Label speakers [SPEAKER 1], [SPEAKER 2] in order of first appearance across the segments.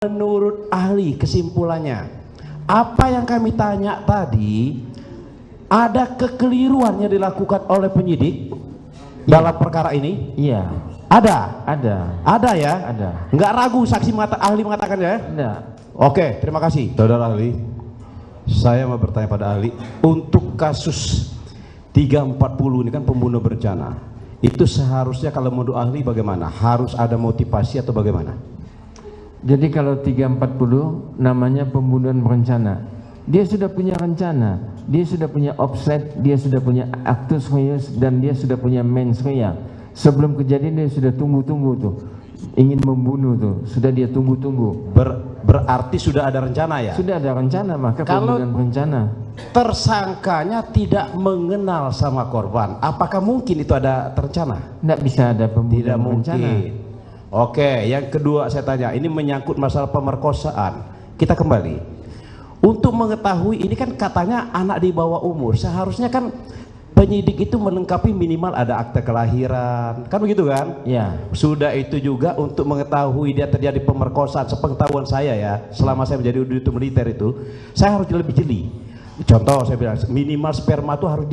[SPEAKER 1] Menurut ahli kesimpulannya, apa yang kami tanya tadi, ada kekeliruan yang dilakukan oleh penyidik dalam perkara ini?
[SPEAKER 2] Iya.
[SPEAKER 1] Ada ya?
[SPEAKER 2] Ada.
[SPEAKER 1] Nggak ragu saksi ahli mengatakan ya?
[SPEAKER 2] Enggak.
[SPEAKER 1] Oke, terima kasih. Saudara ahli, saya mau bertanya pada ahli, untuk kasus 340 ini kan pembunuh berencana, itu seharusnya kalau menurut ahli bagaimana? Harus ada motivasi atau bagaimana?
[SPEAKER 2] Jadi kalau 340 namanya pembunuhan berencana. Dia sudah punya rencana, dia sudah punya offset, dia sudah punya actus reus, dan dia sudah punya mens rea. Sebelum kejadian dia sudah tunggu-tunggu tuh, ingin membunuh tuh, sudah dia tunggu-tunggu.
[SPEAKER 1] Berarti sudah ada rencana ya?
[SPEAKER 2] Sudah ada rencana, maka
[SPEAKER 1] kalau
[SPEAKER 2] pembunuhan berencana.
[SPEAKER 1] Tersangkanya tidak mengenal sama korban, apakah mungkin itu ada terencana?
[SPEAKER 2] Tidak bisa ada pembunuhan
[SPEAKER 1] Tidak
[SPEAKER 2] berencana.
[SPEAKER 1] mungkin. Oke, yang kedua saya tanya, ini menyangkut masalah pemerkosaan. Kita kembali. Untuk mengetahui, ini kan katanya anak di bawah umur, seharusnya kan penyidik itu melengkapi minimal ada akte kelahiran, kan begitu kan?
[SPEAKER 2] Ya.
[SPEAKER 1] Sudah itu juga untuk mengetahui dia terjadi pemerkosaan, sepengetahuan saya ya, selama saya menjadi auditor militer itu, saya harus lebih jeli. Contoh saya bilang, minimal sperma itu harus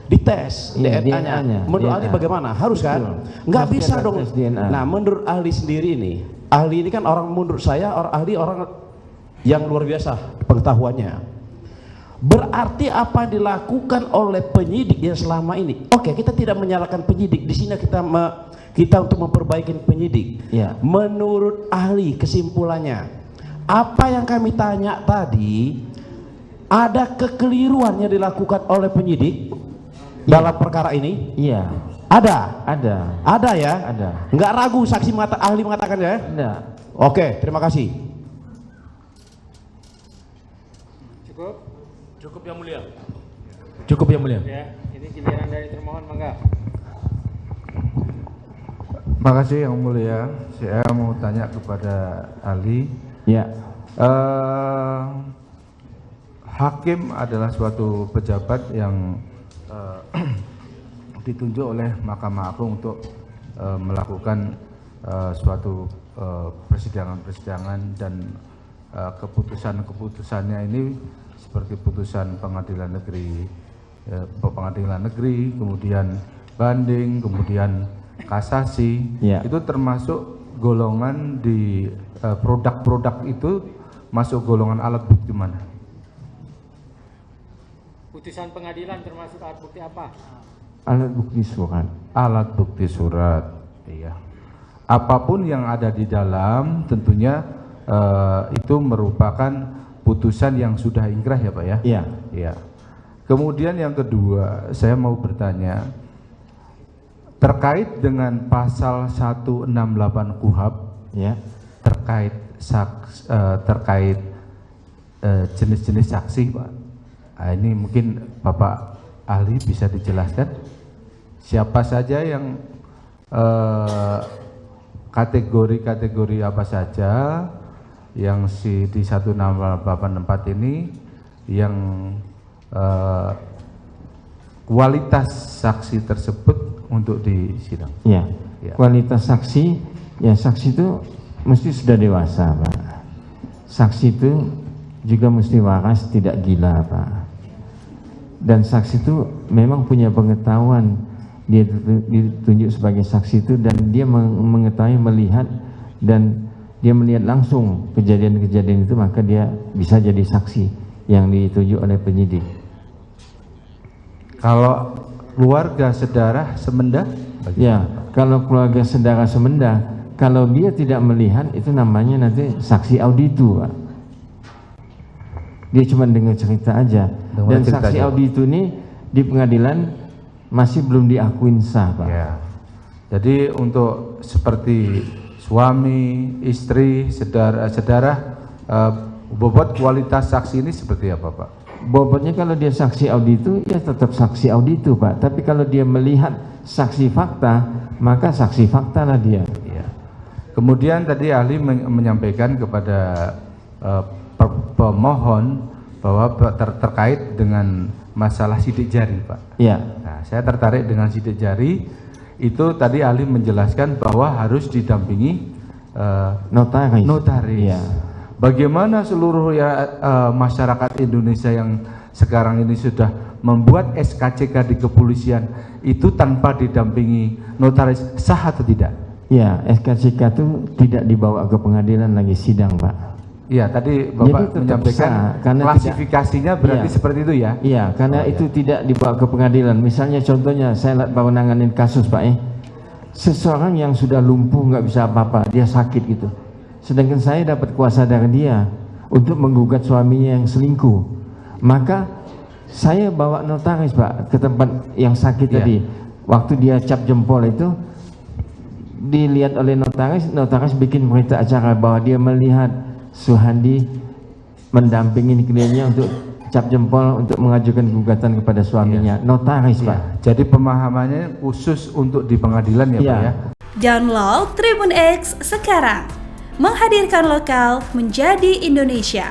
[SPEAKER 1] dites DNA-nya. Menurut ahli bagaimana? Harus kan? Nggak bisa dong. Nah, menurut ahli sendiri ini, ahli ini kan orang, menurut saya ahli orang yang luar biasa pengetahuannya. Berarti apa yang dilakukan oleh penyidik yang selama ini? Oke, kita tidak menyalahkan penyidik. Di sini kita untuk memperbaiki penyidik.
[SPEAKER 2] Ya.
[SPEAKER 1] Menurut ahli kesimpulannya, apa yang kami tanya tadi, ada kekeliruan yang dilakukan oleh penyidik dalam perkara ini?
[SPEAKER 2] Iya.
[SPEAKER 1] Ada ya?
[SPEAKER 2] Ada.
[SPEAKER 1] Nggak ragu saksi ahli mengatakan ya?
[SPEAKER 2] Enggak.
[SPEAKER 1] Oke, terima kasih.
[SPEAKER 3] Cukup yang mulia.
[SPEAKER 1] Cukup yang mulia.
[SPEAKER 3] Ya, ini giliran dari termohon, mangga.
[SPEAKER 4] Makasih yang mulia. Saya mau tanya kepada ahli.
[SPEAKER 2] Ya.
[SPEAKER 4] Hakim adalah suatu pejabat yang ditunjuk oleh Mahkamah Agung untuk melakukan suatu persidangan-persidangan dan keputusan-keputusannya ini seperti putusan pengadilan negeri, kemudian banding, kemudian kasasi.
[SPEAKER 2] Ya.
[SPEAKER 4] Itu termasuk golongan di produk-produk itu masuk golongan alat bukti mana?
[SPEAKER 3] Putusan pengadilan termasuk alat bukti apa?
[SPEAKER 2] Alat bukti surat.
[SPEAKER 4] Alat bukti surat. Iya. Apapun yang ada di dalam tentunya itu merupakan putusan yang sudah ingkrah ya Pak ya?
[SPEAKER 2] Iya.
[SPEAKER 4] Iya. Kemudian yang kedua, saya mau bertanya terkait dengan pasal 168 KUHP
[SPEAKER 2] Ya.
[SPEAKER 4] terkait jenis-jenis saksi Pak. Nah, ini mungkin Bapak ahli bisa dijelaskan siapa saja yang kategori-kategori apa saja yang di 168 ini yang kualitas saksi tersebut untuk disidang.
[SPEAKER 2] Ya.
[SPEAKER 4] Ya.
[SPEAKER 2] Kualitas saksi, ya saksi itu mesti sudah dewasa Pak. Saksi itu juga mesti waras, tidak gila Pak. Dan saksi itu memang punya pengetahuan, dia ditunjuk sebagai saksi itu, dan dia mengetahui, melihat, dan dia melihat langsung kejadian-kejadian itu, maka dia bisa jadi saksi yang ditunjuk oleh penyidik.
[SPEAKER 4] Kalau keluarga sedarah semenda?
[SPEAKER 2] Ya, kalau keluarga saudara semenda, kalau dia tidak melihat, itu namanya nanti saksi auditu Pak. Dia cuma dengar cerita aja. Dan saksi auditu ini di pengadilan masih belum diakuin sah Pak.
[SPEAKER 4] Ya. Jadi untuk seperti suami, istri, saudara, bobot kualitas saksi ini seperti apa Pak?
[SPEAKER 2] Bobotnya kalau dia saksi auditu, ya tetap saksi auditu Pak. Tapi kalau dia melihat saksi fakta, maka saksi fakta lah dia.
[SPEAKER 4] Ya. Kemudian tadi ahli menyampaikan kepada pemohon bahwa terkait dengan masalah sidik jari Pak.
[SPEAKER 2] Ya.
[SPEAKER 4] Nah, saya tertarik dengan sidik jari itu. Tadi ahli menjelaskan bahwa harus didampingi
[SPEAKER 2] Notaris.
[SPEAKER 4] Notaris.
[SPEAKER 2] Iya.
[SPEAKER 4] Bagaimana seluruh masyarakat Indonesia yang sekarang ini sudah membuat SKCK di kepolisian itu tanpa didampingi notaris, sah atau tidak?
[SPEAKER 2] Ya, SKCK itu tidak dibawa ke pengadilan lagi sidang, Pak.
[SPEAKER 4] Iya, tadi
[SPEAKER 2] Jadi
[SPEAKER 4] Bapak
[SPEAKER 2] tetap
[SPEAKER 4] menyampaikan
[SPEAKER 2] sah, karena
[SPEAKER 4] klasifikasinya berarti
[SPEAKER 2] Iya.
[SPEAKER 4] seperti itu ya?
[SPEAKER 2] Iya, karena itu tidak dibawa ke pengadilan. Misalnya contohnya saya baru nanganin kasus, Pak, seseorang yang sudah lumpuh nggak bisa apa-apa, dia sakit gitu. Sedangkan saya dapat kuasa dari dia untuk menggugat suaminya yang selingkuh. Maka saya bawa notaris, Pak, ke tempat yang sakit
[SPEAKER 4] Iya.
[SPEAKER 2] tadi. Waktu dia cap jempol itu dilihat oleh notaris, notaris bikin berita acara bahwa dia melihat Suhandi mendampingi kliennya untuk cap jempol untuk mengajukan gugatan kepada suaminya. Notaris, Pak.
[SPEAKER 4] Jadi pemahamannya khusus untuk di pengadilan ya,
[SPEAKER 2] Iya.
[SPEAKER 4] Pak ya?
[SPEAKER 5] Download Tribun X sekarang. Menghadirkan lokal menjadi Indonesia.